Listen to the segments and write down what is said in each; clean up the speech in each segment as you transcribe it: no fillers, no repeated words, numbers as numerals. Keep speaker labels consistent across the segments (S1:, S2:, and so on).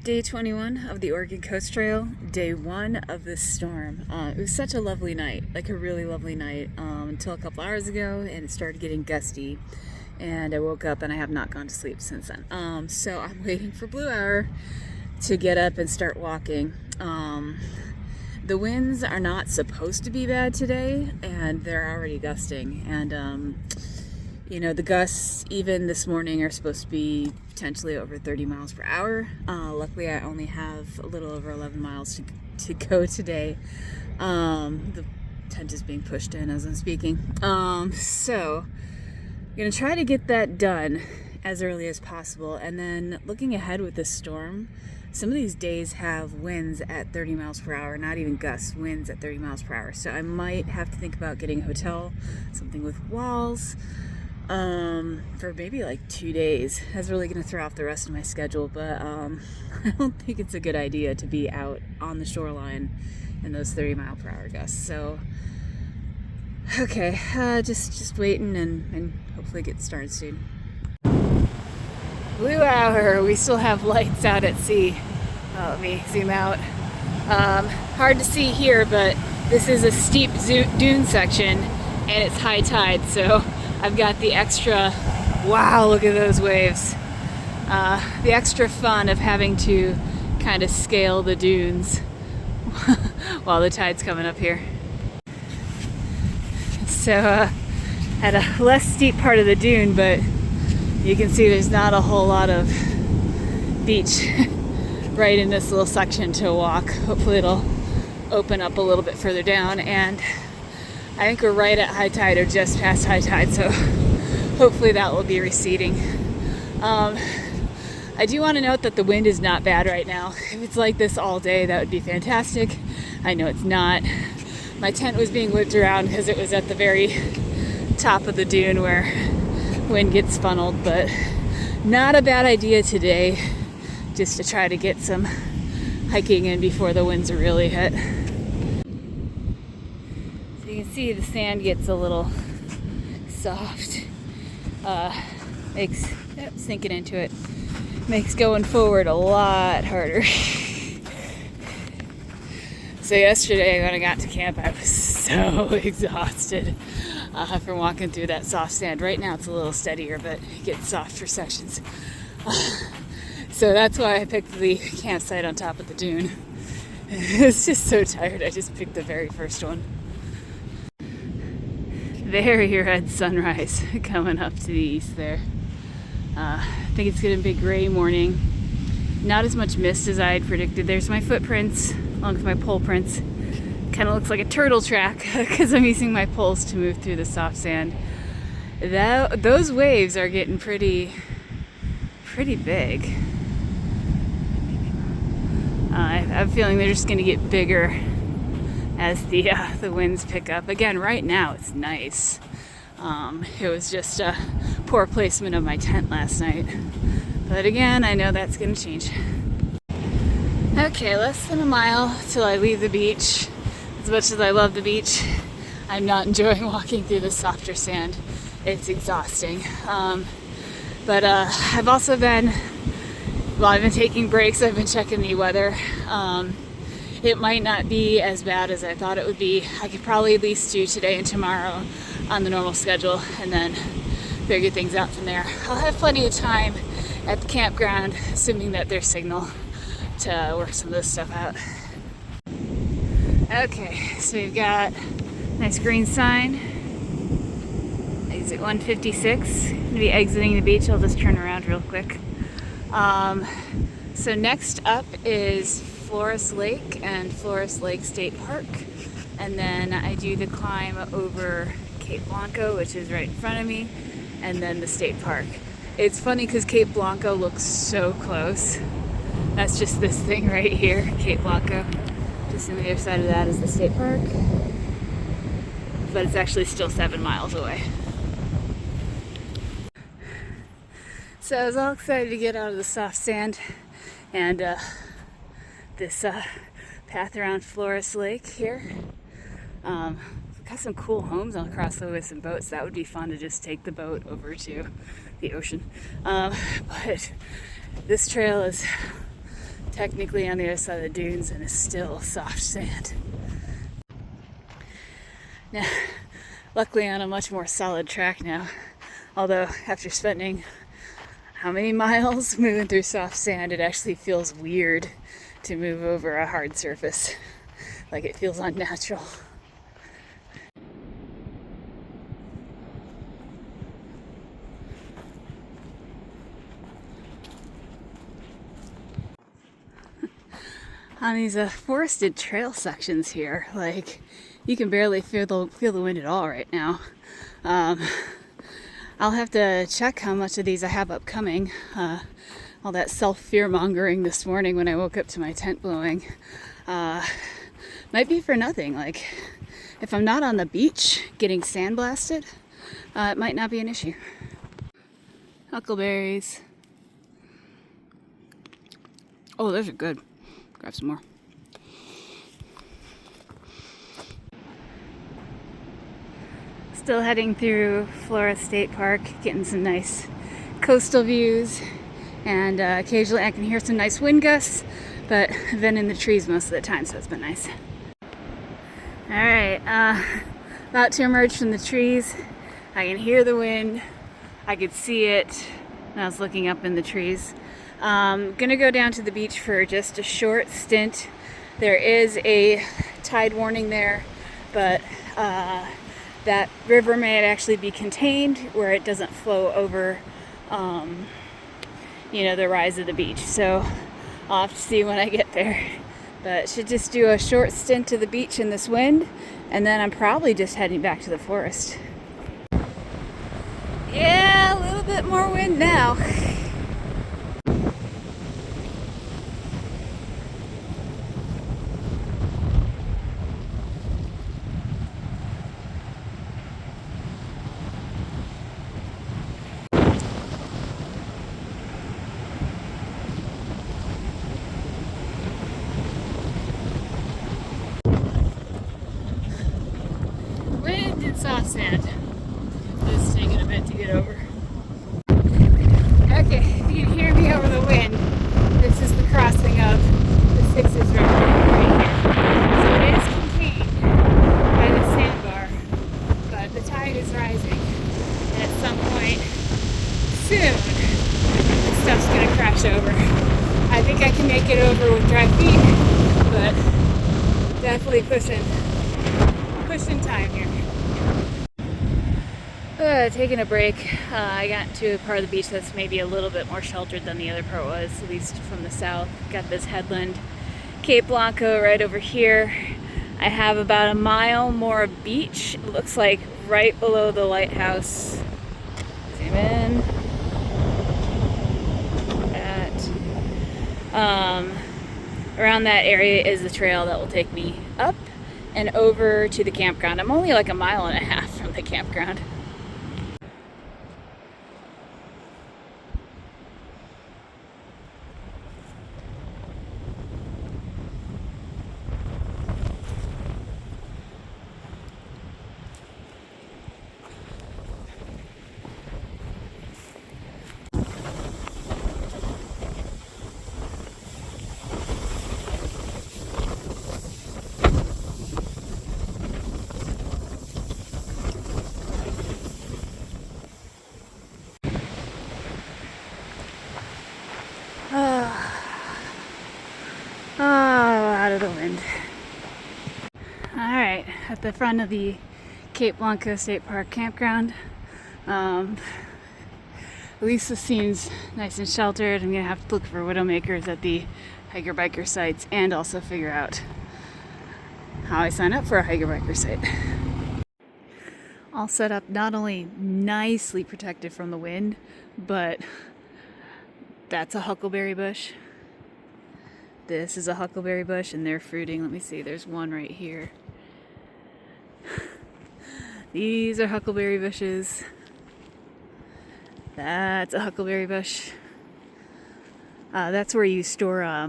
S1: Day 21 of the Oregon Coast Trail, day 1 of this storm. It was such a lovely night, like a really lovely night, until a couple hours ago, and it started getting gusty, and I woke up and I have not gone to sleep since then. So I'm waiting for Blue Hour to get up and start walking. The winds are not supposed to be bad today, and they're already gusting, and you know, the gusts even this morning are supposed to be potentially over 30 miles per hour. Luckily, I only have a little over 11 miles to go today. The tent is being pushed in as I'm speaking. So I'm gonna try to get that done as early as possible. And then looking ahead with this storm, some of these days have winds at 30 miles per hour, not even gusts, winds at 30 miles per hour. So I might have to think about getting a hotel, something with walls, for maybe like 2 days. That's really going to throw off the rest of my schedule, but I don't think it's a good idea to be out on the shoreline in those 30 mile per hour gusts. So okay, just waiting and hopefully get started soon. Blue Hour, we still have lights out at sea. Let me zoom out. Hard to see here, but this is a steep dune section and it's high tide, so I've got the extra, wow, look at those waves. The extra fun of having to kind of scale the dunes while the tide's coming up here. So at a less steep part of the dune, but you can see there's not a whole lot of beach right in this little section to walk. Hopefully it'll open up a little bit further down, and I think we're right at high tide or just past high tide, so hopefully that will be receding. I do want to note that the wind is not bad right now. If it's like this all day, that would be fantastic. I know it's not. My tent was being whipped around because it was at the very top of the dune where wind gets funneled, but not a bad idea today just to try to get some hiking in before the winds are really hit. You can see the sand gets a little soft, makes sinking into it, makes going forward a lot harder. So yesterday when I got to camp, I was so exhausted from walking through that soft sand. Right now it's a little steadier, but it gets soft for sections. So that's why I picked the campsite on top of the dune. It's just so tired, I just picked the very first one. Very red sunrise coming up to the east there. I think it's going to be a gray morning. Not as much mist as I had predicted. There's my footprints along with my pole prints. Kind of looks like a turtle track because I'm using my poles to move through the soft sand. Those waves are getting pretty big. I have a feeling they're just going to get bigger as the winds pick up. Again, right now it's nice. It was just a poor placement of my tent last night. But again, I know that's going to change. Okay, less than a mile till I leave the beach. As much as I love the beach, I'm not enjoying walking through the softer sand. It's exhausting. But I've also been, I've been taking breaks. I've been checking the weather. It might not be as bad as I thought it would be. I could probably at least do today and tomorrow on the normal schedule and then figure things out from there. I'll have plenty of time at the campground, assuming that there's signal, to work some of this stuff out. Okay, so we've got a nice green sign. Exit 156. I'm gonna be exiting the beach. I'll just turn around real quick. So next up is Floras Lake and Floras Lake State Park, and then I do the climb over Cape Blanco, which is right in front of me, and then the state park. It's funny because Cape Blanco looks so close. That's just this thing right here, Cape Blanco. Just on the other side of that is the state park, but it's actually still 7 miles away. So I was all excited to get out of the soft sand and this path around Floras Lake here. Got some cool homes all across the way with some boats. That would be fun to just take the boat over to the ocean. But this trail is technically on the other side of the dunes, and it's still soft sand. Now, luckily on a much more solid track now, although after spending how many miles moving through soft sand, it actually feels weird to move over a hard surface. Like it feels unnatural. On these forested trail sections here, like you can barely feel the wind at all right now. I'll have to check how much of these I have upcoming. All that self-fear mongering this morning when I woke up to my tent blowing might be for nothing. Like if I'm not on the beach getting sandblasted, it might not be an issue. Huckleberries. Oh, those are good. Grab some more. Still heading through Floras State Park, getting some nice coastal views, and occasionally I can hear some nice wind gusts, but I've been in the trees most of the time, so it's been nice. Alright, about to emerge from the trees. I can hear the wind. I could see it when I was looking up in the trees. Gonna go down to the beach for just a short stint. There is a tide warning there, but that river may actually be contained where it doesn't flow over, the rise of the beach. So I'll have to see when I get there. But should just do a short stint to the beach in this wind, and then I'm probably just heading back to the forest. Yeah, a little bit more wind now. Wind and soft sand. It's taking a bit to get over. Okay, if you can hear me over the wind, this is the crossing of the Sixes River right here. So it is contained by the sandbar, but the tide is rising, and at some point soon, the stuff's gonna crash over. I think I can make it over with dry feet, but definitely pushing time here. Taking a break. I got to a part of the beach that's maybe a little bit more sheltered than the other part was, at least from the south. Got this headland, Cape Blanco, right over here. I have about a mile more of beach. It looks like right below the lighthouse. Zoom in. Around that area is the trail that will take me up and over to the campground. I'm only like a mile and a half from the campground. Out of the wind. Alright, at the front of the Cape Blanco State Park campground. At least this seems nice and sheltered. I'm gonna have to look for widowmakers at the hiker-biker sites and also figure out how I sign up for a hiker-biker site. All set up, not only nicely protected from the wind, but that's a huckleberry bush. This is a huckleberry bush and they're fruiting. Let me see, there's one right here. These are huckleberry bushes. That's a huckleberry bush. That's where you store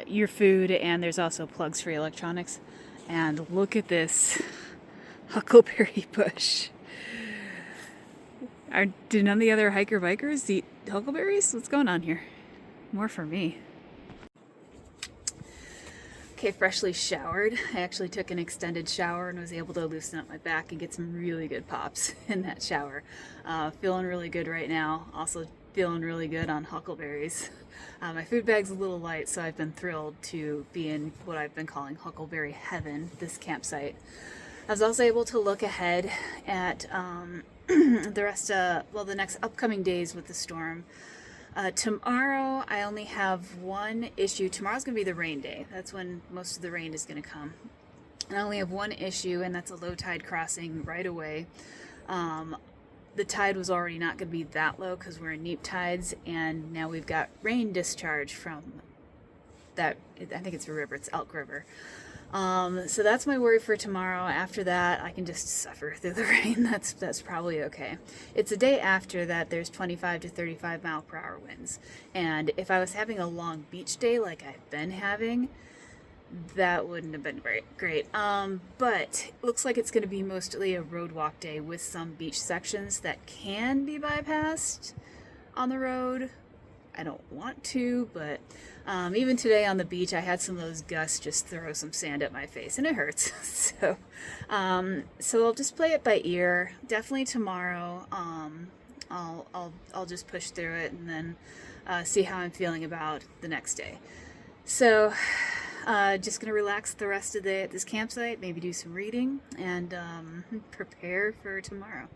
S1: your food, and there's also plugs for your electronics. And look at this huckleberry bush. Do none of the other hiker-bikers eat huckleberries? What's going on here? more for me. Okay, freshly showered. I actually took an extended shower and was able to loosen up my back and get some really good pops in that shower. Feeling really good right now. Also feeling really good on huckleberries. My food bag's a little light, so I've been thrilled to be in what I've been calling huckleberry heaven, this campsite. I was also able to look ahead at the next upcoming days with the storm. Tomorrow, I only have one issue. Tomorrow's going to be the rain day. That's when most of the rain is going to come. And I only have one issue, and that's a low tide crossing right away. The tide was already not going to be that low because we're in neap tides, and now we've got rain discharge from that. I think it's a river. It's Elk River. So that's my worry for tomorrow. After that, I can just suffer through the rain. That's probably okay. It's a day after that there's 25 to 35 mile per hour winds. And if I was having a long beach day like I've been having, that wouldn't have been great. But it looks like it's going to be mostly a road walk day with some beach sections that can be bypassed on the road. I don't want to, but even today on the beach, I had some of those gusts just throw some sand at my face, and it hurts. So I'll just play it by ear. Definitely tomorrow, I'll just push through it and then see how I'm feeling about the next day. So just gonna relax the rest of the day at this campsite, maybe do some reading, and prepare for tomorrow.